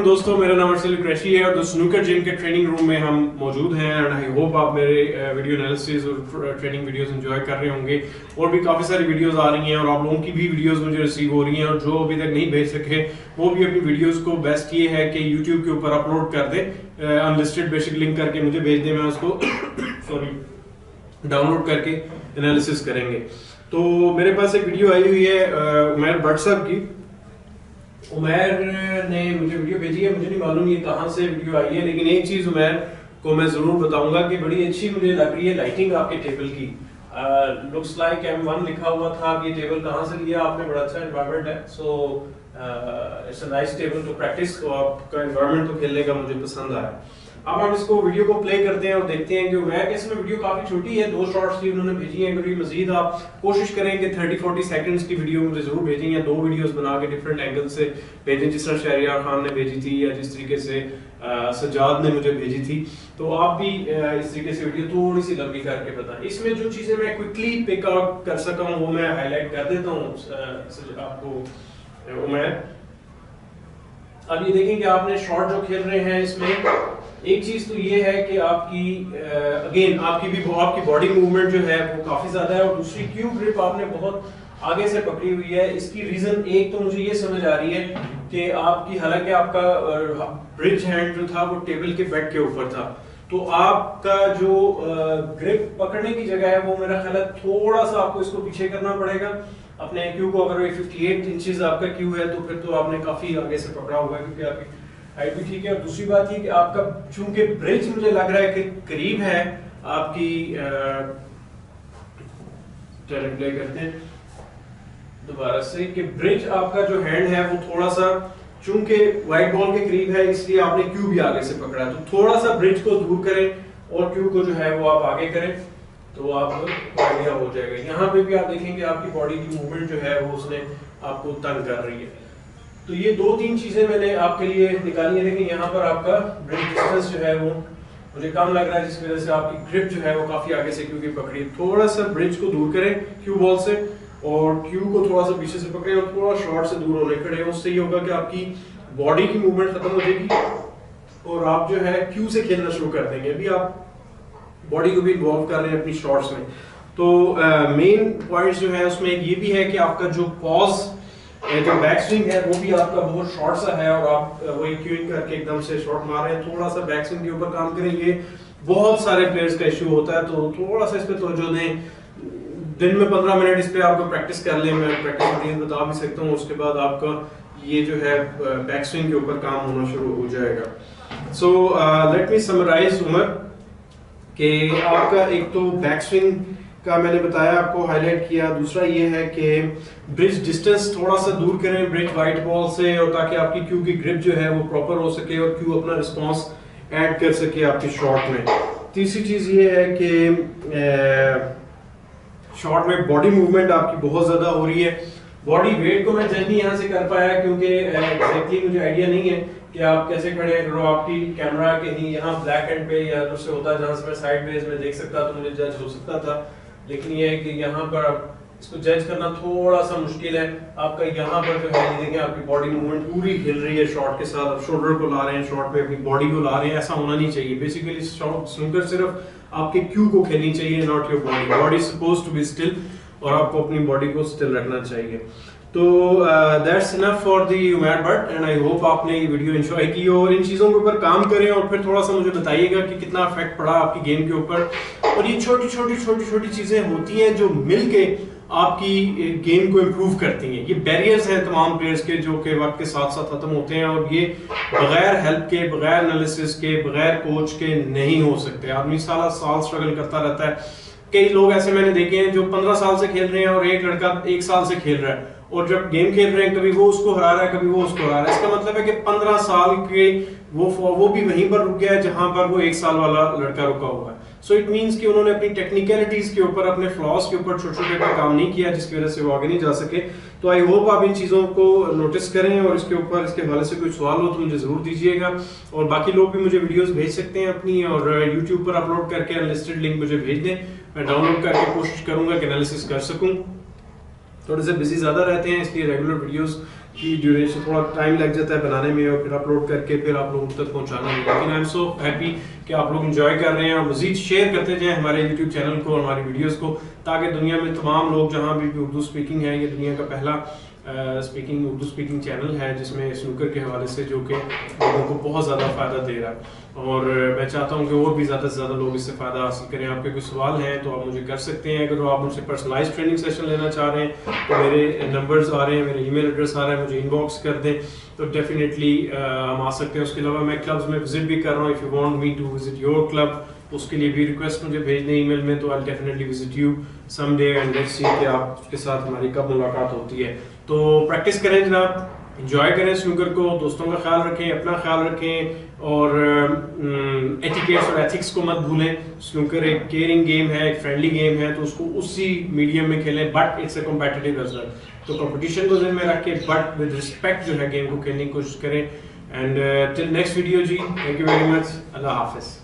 दोस्तों, मेरा नाम अर्सल क्रैशी है और द स्नूकर जिम के ट्रेनिंग रूम में हम मौजूद हैं एंड आई होप आप मेरे वीडियो एनालिसिस और ट्रेनिंग वीडियोस एंजॉय कर रहे होंगे। और भी काफ़ी सारी वीडियोस आ रही हैं और आप लोगों की भी वीडियोस मुझे रिसीव हो रही हैं और जो अभी तक नहीं भेज सके वो भी अपनी वीडियोस को बेस्ट ये है कि यूट्यूब के ऊपर अपलोड कर दें, अनलिस्टेड बेसिक लिंक करके मुझे भेज दें, मैं उसको सॉरी डाउनलोड करके एनालिसिस करेंगे। तो मेरे पास एक वीडियो आई हुई है उमैर भट्ट साहब की। उमैर ने मुझे वीडियो भेजी है, मुझे नहीं मालूम ये कहाँ से वीडियो आई है, लेकिन एक चीज उमैर को मैं जरूर बताऊंगा कि बड़ी अच्छी मुझे लग रही है लाइटिंग आपके टेबल की। लुक्स लाइक M1 लिखा हुआ था। ये टेबल कहाँ से लिया आपने? बड़ा अच्छा एनवायरनमेंट है, so it's a nice table to practice. तो आपका एनवायरनमेंट तो खेलने का मुझे पसंद आया। अब हम इसको वीडियो को प्ले करते हैं और देखते हैं कि उमैर के इसमें वीडियो काफी छोटी है, 2 शॉर्ट्स की उन्होंने भेजी हैं। कभी मजीद आप कोशिश करें कि 30-40 सेकंड्स की वीडियो मुझे जरूर भेजें या 2 वीडियोस बना के डिफरेंट एंगल से भेजें, जिस तरह शहरियार खान ने भेजी थी या जिस तरीके से सजाद ने मुझे भेजी थी। तो आप भी इस तरीके से वीडियो थोड़ी सी लंबी करके बताएं। इसमें जो चीजें मैं क्विकली पिक आउट कर सका हूँ वो मैं हाईलाइट कर देता हूँ आपको उमैर। अब ये देखें कि आपने शॉट जो खेल रहे हैं इसमें एक चीज तो ये है कि आपकी अगेन आपकी बॉडी मूवमेंट जो है वो काफी ज्यादा है और दूसरी क्यू ग्रिप आपने बहुत आगे से पकड़ी हुई है। इसकी रीजन एक तो मुझे ये समझ आ रही है कि आपकी हालांकि आपका ब्रिज हैंड जो था वो टेबल के बेड के ऊपर था, तो आपका जो ग्रिप पकड़ने की जगह है वो मेरा ख्याल है थोड़ा सा आपको इसको पीछे करना पड़ेगा अपने क्यू को। अगर 58 इंचेस आपका क्यू है तो फिर तो आपने काफी आगे से पकड़ा हुआ है क्योंकि आपकी हाइट भी ठीक है। और दूसरी बात ये कि आपका चूंकि ब्रिज मुझे लग रहा है कि करीब है आपकी चलें प्ले करते हैं दोबारा से कि ब्रिज आपका जो हैंड है वो थोड़ा सा चूंकि व्हाइट बॉल के करीब है इसलिए आपने क्यू भी आगे से पकड़ा है। तो थोड़ा सा ब्रिज को दूर करें और क्यू को जो है वो आप आगे करें तो आपको आइडिया हो जाएगा। यहाँ पे भी आप देखेंगे आपकी बॉडी की मूवमेंट जो है वो उसने आपको तंग कर रही है। तो ये 2-3 चीजें मैंने आपके लिए निकाली है। लेकिन यहाँ पर आपका ब्रिज डिस्टेंस जो है वो मुझे कम लग रहा है, जिसकी वजह से आपकी ग्रिप जो है वो काफी आगे से क्यू की पकड़ी। थोड़ा सा ब्रिज को दूर करें क्यू बॉल से और क्यू को थोड़ा सा पीछे से पकड़े और थोड़ा शॉर्ट से दूर होने खड़े। उससे ये होगा कि आपकी बॉडी की मूवमेंट खत्म हो जाएगी और आप जो है क्यू से खेलना शुरू कर देंगे। अभी आप बॉडी को भी इन्वॉल्व कर रहे हैं अपनी शॉट्स में। तो मेन पॉइंट्स जो है उसमें एक ये भी है कि आपका जो पॉज जो बैक स्विंग है वो भी आपका बहुत शॉर्ट सा है और आप वही क्यूइंग करके एकदम से शॉट मार रहे हैं। थोड़ा सा बैक स्विंग के ऊपर काम करें, ये बहुत सारे प्लेयर्स का इशू होता है, तो थोड़ा सा इस पे तवज्जो दें। दिन में 15 मिनट इस पे आपको प्रैक्टिस कर लें, मैं प्रैक्टिस रूटीन बता भी सकता हूँ। उसके बाद आपका ये जो है बैक स्विंग के ऊपर काम होना शुरू हो जाएगा। So let me summarize Umar कि आपका एक तो बैक स्विंग का मैंने बताया, आपको हाईलाइट किया। दूसरा ये है कि ब्रिज डिस्टेंस थोड़ा सा दूर करें ब्रिज वाइट बॉल से और ताकि आपकी क्यू की ग्रिप जो है वो प्रॉपर हो सके और क्यू अपना रिस्पांस ऐड कर सके आपकी शॉट में। तीसरी चीज ये है कि शॉट में बॉडी मूवमेंट आपकी बहुत ज्यादा हो रही है। बॉडी वेट को मैं जज नहीं यहाँ से कर पाया क्योंकि एग्जैक्टली मुझे आइडिया नहीं है कि आप कैसे खड़े हैं। अगर आपकी कैमरा कहीं यहाँ ब्लैक एंड पे या दूसरे होता है जहाँ से मैं साइड बेस में देख सकता तो मुझे जज हो सकता था, लेकिन ये है कि यहाँ पर इसको जज करना थोड़ा सा मुश्किल है। आपका यहाँ पर जो है ये देखें आपकी बॉडी मूवमेंट पूरी हिल रही है शॉट के साथ, आप शोल्डर को ला रहे हैं शॉट पे, अपनी बॉडी को ला रहे हैं। ऐसा होना नहीं चाहिए। बेसिकली स्नूकर सिर्फ आपके क्यू को खेलनी चाहिए, not your body. Body supposed to be still और आपको अपनी बॉडी को स्टिल रखना चाहिए। तो that's enough for the Umair Bhat and I hope आपने ये वीडियो एंजॉय की और इन चीज़ों के ऊपर काम करें और फिर थोड़ा सा मुझे बताइएगा कि कितना इफेक्ट पड़ा आपकी गेम के ऊपर। और ये छोटी छोटी चीज़ें होती हैं जो मिल के आपकी गेम को इम्प्रूव करती हैं। ये बैरियर्स हैं तमाम प्लेयर्स के जो कि वक्त के साथ साथ खत्म होते हैं और ये बगैर हेल्प के, बगैर एनालिसिस के, बगैर कोच के नहीं हो सकते। आदमी साल स्ट्रगल करता रहता है। कई लोग ऐसे मैंने देखे हैं जो 15 साल से खेल रहे हैं और एक लड़का 1 साल से खेल रहा है और जब गेम खेल रहे हैं कभी वो उसको हरा रहा है कभी वो उसको हरा रहा है। इसका मतलब है कि 15 साल के वो भी वहीं पर रुक गया है जहां पर वो 1 साल वाला लड़का रुका हुआ है। सो इट मींस कि उन्होंने अपनी टेक्निकलिटीज के ऊपर, अपने फ्लॉज के ऊपर छोटे पे काम नहीं किया जिसकी वजह से वो आगे नहीं जा सके। तो आई होप आप इन चीज़ों को नोटिस करें और इसके ऊपर इसके हवाले से कोई सवाल हो तो मुझे ज़रूर दीजिएगा। और बाकी लोग भी मुझे वीडियोस भेज सकते हैं अपनी और यूट्यूब पर अपलोड करके अनलिस्टेड लिंक मुझे भेज दें, मैं डाउनलोड करके कोशिश करूँगा कि एनालिसिस कर सकूँ। थोड़े से बिजी ज़्यादा रहते हैं इसलिए रेगुलर वीडियोस की ड्यूरेशन थोड़ा टाइम लग जाता है बनाने में और फिर अपलोड करके फिर आप लोगों तक पहुंचाना है, लेकिन आई एम सो हैप्पी कि आप लोग एंजॉय कर रहे हैं और मजीद शेयर करते जाएं हमारे यूट्यूब चैनल को और हमारी वीडियोस को, ताकि दुनिया में तमाम लोग जहां भी उर्दू स्पीकिंग है, ये दुनिया का पहला उर्दू स्पीकिंग चैनल है जिसमें स्नूकर के हवाले से जो कि लोगों को बहुत ज़्यादा फ़ायदा दे रहा है। और मैं चाहता हूं कि और भी ज़्यादा से ज़्यादा लोग इससे फ़ायदा हासिल करें। आपके कोई सवाल हैं तो आप मुझे कर सकते हैं। अगर आप मुझसे पर्सनलाइज ट्रेनिंग सेशन लेना चाह रहे हैं तो मेरे नंबर्स आ रहे हैं, मेरे ईमेल एड्रेस आ रहा है, मुझे इनबॉक्स कर दें तो डेफिनेटली हम आ सकते हैं। उसके अलावा मैं क्लब्स में विजिट भी कर रहा हूँ। If you want me to visit your club, उसके लिए भी रिक्वेस्ट मुझे भेज दें ईमेल में, तो I definitely visit you someday and let's see कि आपके साथ हमारी कब मुलाकात होती है। तो प्रैक्टिस करें जनाब, एंजॉय करें स्नूकर को, दोस्तों का ख्याल रखें, अपना ख्याल रखें और एटिकेट्स और एथिक्स को मत भूलें। स्नूकर एक केयरिंग गेम है, एक फ्रेंडली गेम है, तो उसको उसी मीडियम में खेलें, but it's a competitive as well. तो कंपटीशन को ध्यान में रख के बट विद रिस्पेक्ट जो है गेम को खेलने की कोशिश करें। एंड टिल नेक्स्ट वीडियो जी, थैंक यू वेरी मच, अल्लाह हाफिज़।